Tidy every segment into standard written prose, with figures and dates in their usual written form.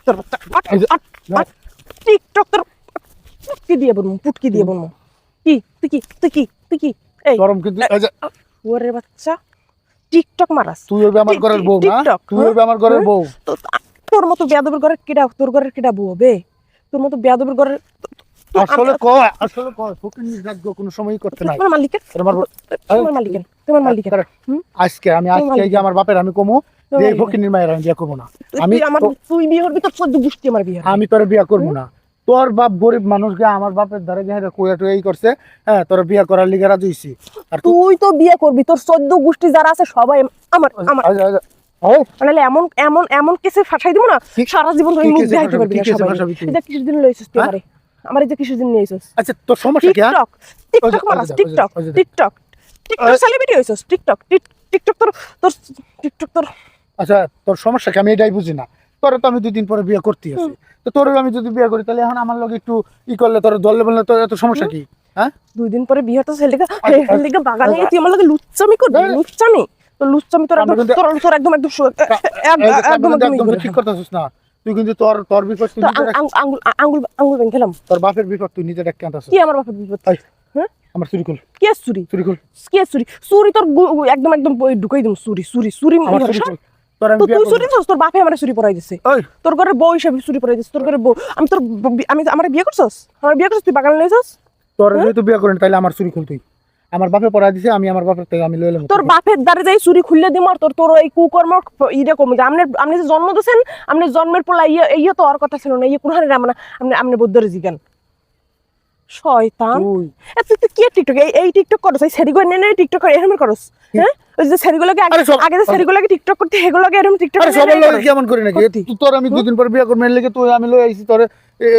তোর টিকটক তোর পুটকি দিয়ে বলবো কি তুই কি এই গরম কিন্তু ওরে বাচ্চা টিকটক মারাস তুই ওই আমার ঘরের বউ না তুই ওই আমার ঘরের বউ তোর মতো বেয়াদবের ঘরের কিডা তোর ঘরের কিডা বউ হবে তোর মতো বেয়াদবের ঘরের আসলে ফকিনি রাজ্য কোনো সময়ই করতে নাই তোমার মালিকের আজকে এই যে আমার বাপের আমি কমু যে ফকিনির মায়ের আমি বিয়া করবো না তুই বিয়ে করবি তোর 14 গোষ্ঠী আমার বিয়ে আমি তোর বিয়া করবো না তোর বাপ গরিব মানুষ গে আমার বাপের ধারে গিয়ে কোয়া টুই করছে হ্যাঁ তোর বিয়া করার লিগে রাজি হইছি আর তুই তো বিয়ে করবি তোর 14 গোষ্ঠী যারা আছে সবাই আমার মানে এমন এমন এমন কেসে ফাঁসাই দিব না সারা জীবন তুই মুখ দেখাইতে পারবি না সবাই এটা কিসের দিন লইছিস তুই আমারে আমার এই যে কিসের দিন নিয়েছিস আচ্ছা তোর সমস্যা কি টিকটক মারাস টিকটক সেলিব্রিটি হইছিস টিকটক তোর আচ্ছা তোর সমস্যা কি আমি এটাই বুঝি না তোর তো আমি 2 দিন পরে বিয়ে করতে আছি তো তোর আমি যদি বিয়ে করি তাহলে এখন আমার লগে একটু ই করলে তোর দললে বললে তোর এত সমস্যা কি হ্যাঁ 2 দিন পরে বিয়ে তো ছেলেকে বাগানে তুই আমার লগে লুচ্চামি করবি লুচ্চামি তোর একদম ঠিক করতেছিস না তুই কিন্তু তোর বিপদ তুই আঙ্গুল ভেঙে খেলাম তোর বাপের বিপদ তুই নিজে ডেকে আনতাছিস কি আমার বাপের বিপদ হ্যাঁ আমার চুরি কর কে চুরি তোর একদম ঢুকাই দিম চুরি তুই চুরি তোর বাপে আমার চুরি পড়াই দিছে তোর ঘরের বউ হিসাবে চুরি পড়াই দিছে তোর ঘরের বউ আমি আমার বিয়ে করছস তুই বাগান লইছস তোর যদি তুই বিয়ে করেন তাহলে আমার চুরি খুল তুই আমার বাপে পড়াই দিছে আমি আমার বাপের থেকে আমি লইলাম তোর বাপের দ্বারে যাই চুরি খুললে দিম আর তোর এই কুকর্ম ইটা কমে যায় আপনি যে জন্ম দিয়েছেন আপনি জন্মের পোলা ইয়ে তো আর কথা ছিল না ইয়ে কোন হারে আপনি বৌদ্ধরে জিগান শয়তান তুই কি টিকটক এই টিকটক করছ এই সেরিগো নে টিকটক করে এরকম করছ হ্যাঁ ওই যে সেরিগুলোকে আগে যে সেরিগুলোকে টিকটক করতে হেগুলোকে এরকম টিকটক করে সবার লাগে কেমন করে নাকি তোর আমি 2 দিন পর বিয়ে করব এর লাগি তুই আমি লই আইছি তোর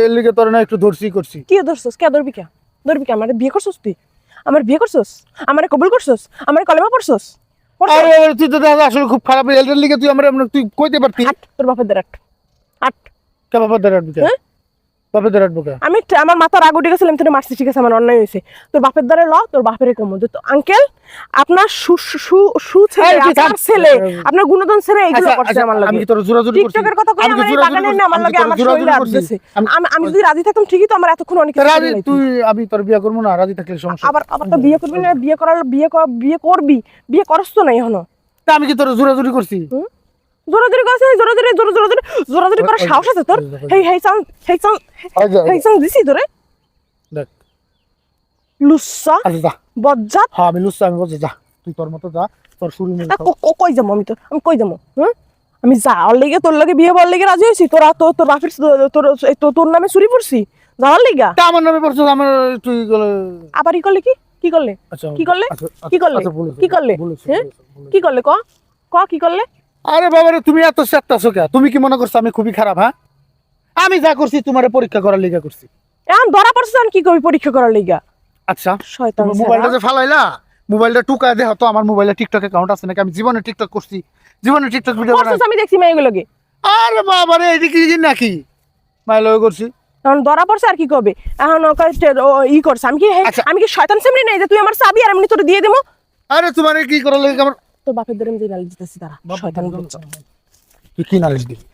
এর লাগি তোর না একটু ধরছি করছি কি ধরছস কে ধরবি কে আমারে বিয়ে করছস তুই আমার বিয়ে করছস আমারে কবুল করছস আমারে কলেমা পড়ছস আরে তুই তো আসলে খুব খারাপ এলডার লাগি তুই আমরা তুই কইতে পারতি তোর বাপের দ্বারা আট কে বাপের দ্বারা আটবি বাপের দ্বারা আটবো আমি আমার মাথার আগ উঠে গেছিলাম তোর মারছি ঠিক আছে আমার অন্যায় হয়েছে তোর বাপের দ্বারা তোর বাপের কম তো আঙ্কেল আপনার ছেলে আপনার গুণধন ছেলে এইগুলো করছে আমার লাগে আমি তোর জোরাজুরি করছি টিকটকের কথা কই আমি বাগানে না আমার লাগে আমার শরীরে আসছে আমি যদি রাজি থাকতাম ঠিকই তো আমার এতক্ষণ অনেক রাজি তুই আমি তোর বিয়ে করব না রাজি থাকলে সমস্যা আবার তো বিয়ে করবি না বিয়ে করবি বিয়ে করছ তো না এখনো তা আমি কি তোর জোরাজুরি করছি জোরাজুরি করার সাহস আছে তোর হেই সাউন্ড দিছি তোরে দেখ লুচ্চা বজ্জাত হ্যাঁ আমি লুচ্চা আমি বজ্জাত যা তুই তোর মতো যা তোর শুরু নেই কই যাবো আমি কই যাবো হ্যাঁ আমি যাওয়ার লেগে তোর লাগে বিয়ে বলার লেগে রাজি হয়েছি তোর বাপের তোর নামে চুরি পড়ছি যাওয়ার লেগা আমার নামে পড়ছিস আমার তুই আবার কি করলে কি করলে কি করলে আরে বাবা রে তুমি এত চেষ্টাছো কে তুমি কি মনে করছো আমি খুবই খারাপ হ্যাঁ আমি যা করছি তোমারে পরীক্ষা করার লিগা করছি এখন ধরা পড়ছ আমি কি করবি পরীক্ষা করার লিগা আচ্ছা শয়তান মোবাইলটা যে ফালাইলা মোবাইলটা টুকা দেহ তো আমার মোবাইলে টিকটক অ্যাকাউন্ট আছে নাকি আমি জীবনে টিকটক করছি জীবনে টিকটক ভিডিও করছিস আমি দেখছি মেয়েগুলোকে আরে বাবা রে এটা কি নাকি মাইলো করছি এখন ধরা পড়ছে আর কি করবে এখন ই করছে আমি কি শয়তান সেমরি নাই যে তুই আমার চাবি আর আমি তোর দিয়ে দেবো আরে তোমারে কি করার লাগে আমার তোর বাপের ধরে আমি নালিশ দিতেছি তারা শয়তান তুই কি নালিশ দিবি